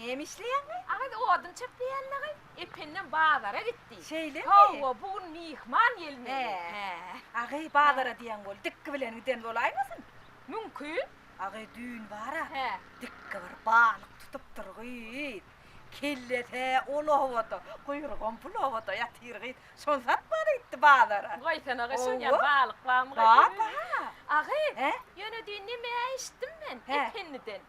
Neymişleyen mi? Ağay odun çöpleyenler ependen bağlara gitti. Şeyle mi? Hava bugün mihman gelmedi. He. Ağay bağlara diyen bol. Dikki bilen giden olaymasın? Mümkün. Ağay düğün var ha. He. Dikki bir balık tutup durguyt. Kellete olavata, kuyruğun bulavata yatırgıyt. Son satmadı gitti bağlara. Koytan ağay Oo. sonya balık var mı? Var da. Ağay He? yine düğün nemeye içtim ben He. epenniden.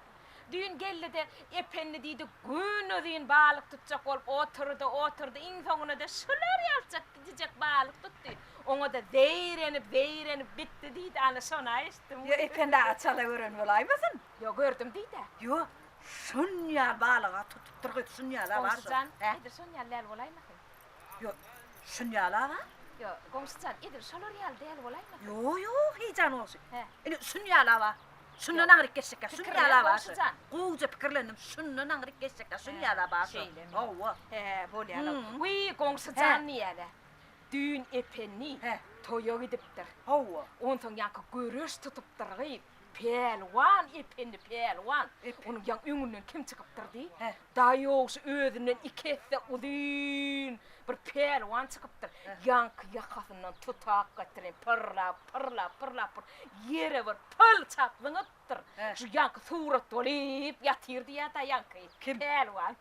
Düğün geldi de epenni deydi gün ödeyin balık tutacak olup oturdu. İn sonuna da şular yapacak gidecek balık tuttu. Ona da değrenip bitti deydi ana sonra içtim. Ya efendi açala öğren olaymasın? Yok gördüm deydi. Yo, şunyal balığa tutup durguyt şunyala var. Komşucan, He? idir sonyaller olay mı? Yo, şunyala var. Yok komşucan, idir şolor yal değil olay mı? Yo, heyecan olsun. He. Şunyala var. Şundan ağrık geçecek, şunyala var. komşucan. Qoğuca pikirlendim, şundan ağrık geçecek, şunyala var. Şeyle mi? Ova. He, böyle yana. Hı. Uy komşucan niyene. Düğün epenni He. toya gidiptir. Ova. Ondan yankı görüş tutuptur gıyıp. Pelvan, epenni pelvan. Onun yan üngünden kim çıkıptır di? He. Dayos ödünden ikette udin. Bir pelvan çıkıptır. Yankı yakasından tutak getirin. Pırla. Yere bir pıl çaplıngıptır. He. Şu yankı surat dolip yatırdı ya da yankı. Kim? Pelvan.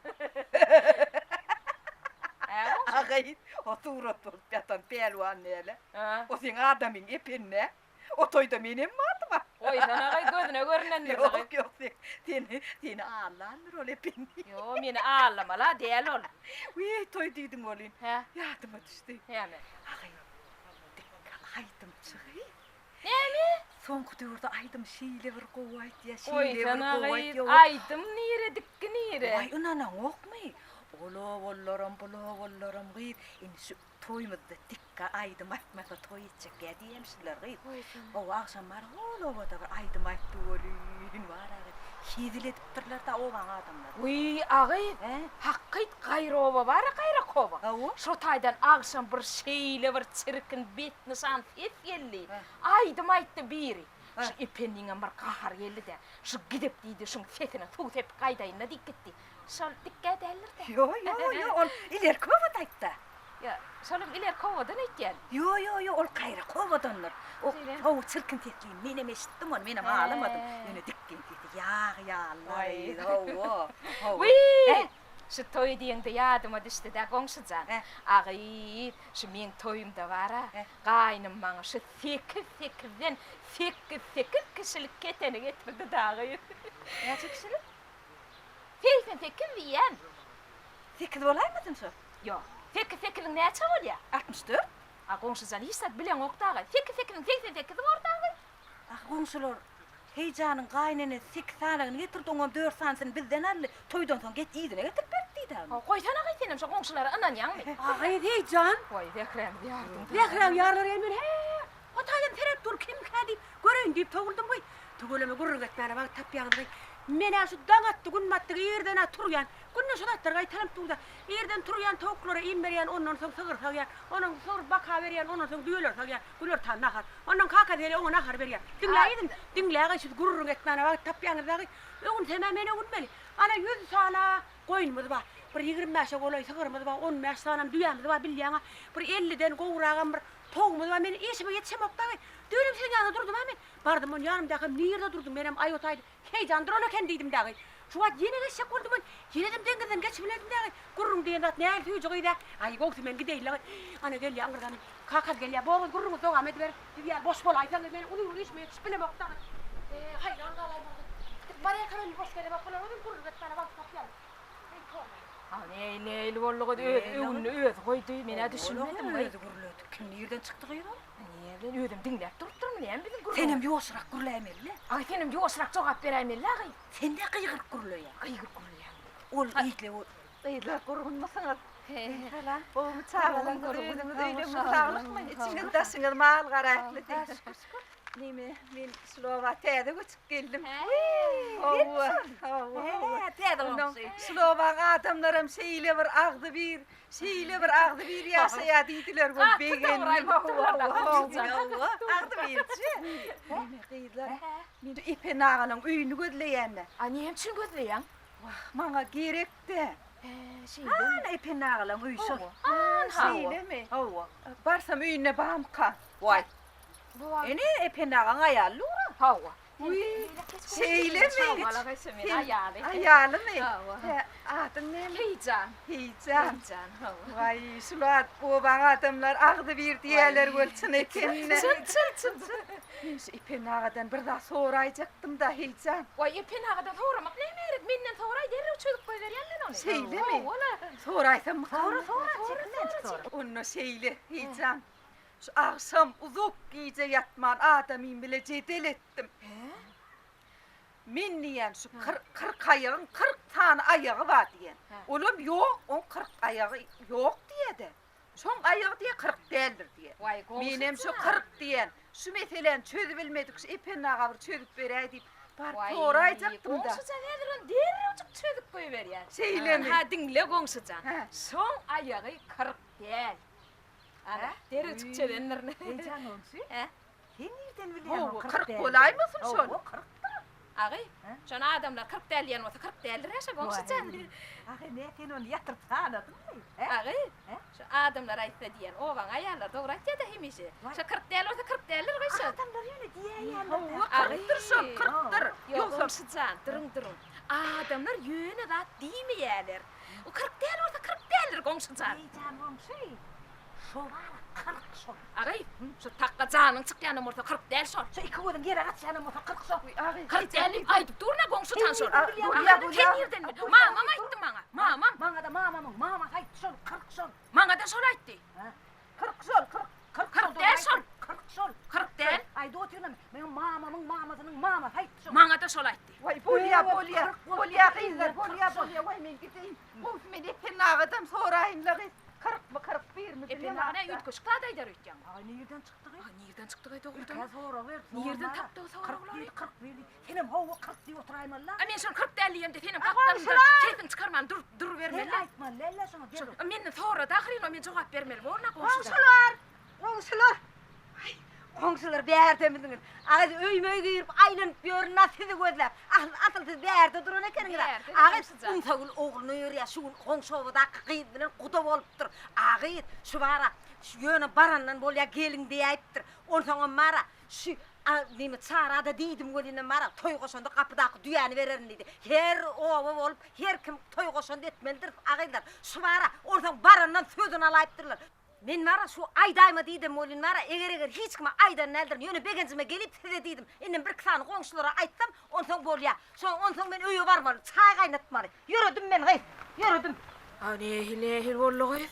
Ağay, o tuğrat olup yatan pelvan neyle? Ha. O senin adamın ipinne. O toyda benim vardı mı? Oy sana kay gözüne görünendir. Yok, seni ağlanır ol ipinni. Yo, meni ağlama la değil ol. Uy, toy deydin olin. He. Yardıma düştü. Hemen. Ağay, dikkal aydım çıkıyor. Ne mi? Son kuturda aydım şeyle bir kovayt ya, Oy şeyle bir sana kovayt kay ya. aydım nire dikki nire. Vay unanan ok mu? Bolo gıyt. İni şu toymada dikka aydım aytmasa toy içecek ya diyemşiler gıyt. O akşam var da bir aydım aytı olin var ağay. Hidiletiptirler da oğan adamlar. Uy ağay He? hakkıyt gayrova var gayra kova. Avu? Şu taydan akşam bir şeyle bir çirkin bitni san et yelli. He. Aydım ayttı biri. He. Şu ipenningen bir kahar yelli de. Şu gidip deydi şun fetine tuğtep kaydayına dikketti. Sol dikkat derler de. Yo, ol iler kovat aytta. Ya solum iler kovadan etken. Yo, ol kayra kovadanlar. O çirkin tetliğin menem eşittim onu, menem ağlamadım. Yine dikkin dedi, ya Vay. Allah. Uy! Şu toy diyende yadıma düştü de komşucan. He. Ağay, şu men toyumda var ha. He. Kaynım bana şu fikir kişilik keteni getirdi de ağay. Ne çekişilir? Fikir diyen. Fikir olaymadın şu? Yo, fikirin ne çabuk ya? 64. A komşucan hiç de bilen okta ağay. Fikirin orada ağay. Komşular, heyecanın kaynını, siksanını getirdi ona 4 sansını bizden aldı. Toydan sonra get iyidine getirip verdi de. Koysana kaytenim şu komşulara anan yan mı? Ağay heyecan. Koy vekrem yardım. Lekrem yarlar emin he. O taydan terep dur kim kadi. Görün deyip toğuldum boy. Toğulama gurur getmene bak tap yağdı. Mena şu dağattı günmattı yerden turyan. Günne şu dattır gay tanıp durda. Yerden turyan tavuklara inmeriyen ondan sonra sığır sağıyan. Ondan sonra baka veriyen ondan sonra düğüler sağıyan. Gülür tan nakar. Ondan kaka veriyen ona nakar veriyen. Dinleyin. Dinleyin şu gurur getmene bak tap yağdı. Oğun tamamen oğun beli. Ana 100 sana koyunumuz var. Bir 25 olay sığırımız var. 15 sanam düğümüz var bilyana. Bir 50'den kovurağım bir toğumuz var. Benim işime yetişem oktay. Düğünüm senin yanında durdum hemen. Bardım on yanımdaki nerede durdum benim ayotaydı. Heyecandır ona kendiydim dağı. Şu an yine geçecek oldum ben. Yine de dengeden geçmedim dağı. Gurrum diyen dat ne tüyücü de. Ay koktu ben gideyle. Ana gel ya angırdan. Kakat gel ya. Boğaz gurrumu soğuk Ahmet ver. Ya boş bol aysan ben onu işime yetişmene oktay. Hayır angalay bu. Bariye kamen boş gele bak falan onun gurur etmene bak kapıyalım. Ne vallahi öğün koydu mene düşünmedim. Öyle guruluydu. Kim nereden çıktı gıydı? Nereden öğüdüm dinlep durttum ne bizim gurur. Senem yoğuşurak gurulayamelli. Ay senim yoğuşurak cevap veremel la gay. Sen de kıyıkırık guruluyor. Kıyık guruluyor. Ol iyitle ol. Kıyıklar gurulmasınız. Lan. Oğlum Çağırın gurulunuz öyle mutluluk mu? İçiniz taşınız mal garaytlı. Neymi ben Slovakya'da uçup geldim. Allah. Slovak adamlarım şeyle bir ağdı bir yaşaya deydiler bu beğendim. Ağdı bir deydiler. Ben de ipe nağının üyünü gözleyenler. Annem için gözleyen. Maňa gerekdi. Şeýle. Ana epen nagalan uýşul. An Şeýle mi? Hawa. Barsam öýüne bamka. Vay. Bu Ene epen nagalan aýaly ura. Hawa. Uy. Şeýle mi? Wala gaýsa men aýaly. Aýaly mi? Hawa. Adyň näme? Heýcan. Hiýcan. Heýcan. Hawa. Vay şulat bu baňa adamlar agdy bir diýerler bolsun ekenine. Çın. Men şu epen nagadan bir daha soraýjakdym da hiýcan. Vay epen hagadan soramak näme gerek? Menden soray derrew çözüp goýberýärler ony. Şeýle mi? Wala. Soraýsam mı? Sonra. Onno şeýle hiýcan. Şu akşam uzak gece yatman adamym bile jedel etdim. Men diýen şu 40 ayağın 40 tane ayağı var diýen. Olam ýok, on 40 ayağı ýok diýedi. Şoň ayağı diýe 40 däldir diýe. Vay goňşy. Menem şu 40 diýen. Şu meselen çözüp bilmedik, şu epen naga bir çözüp beräý diýip bar soraýjaktym da. Goňşyjan häzir derrew çözüp goýberýär. Şeýle mi? Ha dinle goňşyjan. Ha. Soň ayagy 40 däl. Ana derrew çözenlerine. Heýcan olsa, He? sen nereden O bilýän? 40 bolaýmasyn şol? O 40. Agý, şol adamlar 40 däl ýan bolsa 40 däldir häşe goňşyjan. Ahy ne sen onu yatırıp sağladın mı? Agý, şu adamlar aýtsa diýen, owaň aýallar dogry aýtdy da hemişe. Şu 40 däl bolsa 40 däldir goýşy. Adamlar öyle diýýärler. Kırktır şol, kırktır. Yok goňşyjan, durun. Adamlar ýöne zat diýmeýärler. O 40 däl bolsa 40 däldir goňşyjan. Heýcan olsa, şo var 40 şo. Agý, şu takka janyň çykýany bolsa 40 däl şol. Şu iki gözün geri atýany bolsa 40 şo. Agý, 40 däl aýdyp durna goňşyjan şol. Bolýar. Sen ýerden mi? Mamam aýtdy maňa. Mamam, Maňa da mama haýt şol 40 şol. maňa da şol aýtdy. 40 şol, 40 40 däl şol. 40 şol. 40 däl. Aýdy oturma. Meň mamamyň mamasynyň mama haýt şol. Maňa da şol aýtdy. Vay bolýar gyzlar, bolýar. Vay men gideyim. Bu men epen nagadan soraýynlar. 40 mı 41 mi? Epen nagana ýetgeşikler aýdar öýtýän. Ay nereden çıktı? Nereden çıktı gaýda Bir ogurdan? kez sonra ver. Nereden tapdı o sonra? 40 verdi. Senem hava 40 diýip oturayman la. A men şol 40 däl ýem de senem Aha, kaptanymda şular! keyfin çıkarman dur vermeli. Lella aytma, lella şuna der. Men sonra da ahirine men jogap bermeli. Borna goňşydan. Komşular. Komşular berde midiňiz? Ağız öýmöý girip aýlanyp ýörüna sizi gözläp. Atyldy berde duran ekeniňiz. Berde, Ağız komşular. unsagul ogluny ýörýär, şu komşuwda qyýd bilen guda bolupdyr. Ağız şu bara, şu ýöne barandan bolýar gelin diýipdir. Onsoň mara şu nime çarada diýdim goline mara toý goşanda kapydaky düýäni bererin diýdi. Her owa bolup her kim toý goşanda etmelidir. Ağylar şu bara onsoň barandan sözüni alaypdyrlar. Men mara şu aýdaýma diýdim bolin mara eger hiç kim aýdan neldir ýöne begenjime gelip size diýdim. Inem bir kysany goňşulara aýtsam onsoň bolýar. Onsoň men öýe barmaly, çay gaýnatmaly. Ýöredim men gaýp. Ýöredim. Nehil bollagy.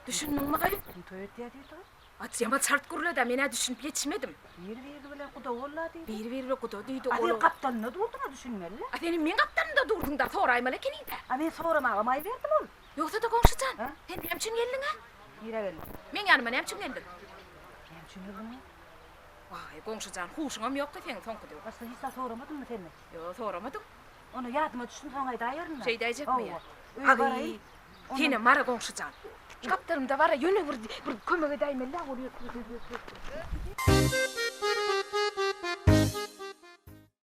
Düşünmüňmi gaýp? Töýet diýdi. Atýama çart gurla da mena düşünüp ýetişmedim. Bir bilen kuda bolla diýdi. Bir gudo diýdi Adi oğlum. kaptanına durduna düşünmeli. A senin men kaptanymda durdun da soraýmaly ekeninde. A men soramagam aý berdim ol. Ýoksa da goňşyjan. Ha? Sen hemçin geldin ha? Ýere gel. Men ýanyma hemçin geldin. Hem düşündüm. Vay goňşyjan huşuňam ýok da sen soňky. Başta hiç soramadın mı sen? Yo soramadyk. Onu ýadyma düşdüm soň aýda aýyrna. Şey däjekmi ýa? Agý. Agý. Seni mara goňşyjan. Kaptanymda bara ýöne bir kömege daýmeli bolýar.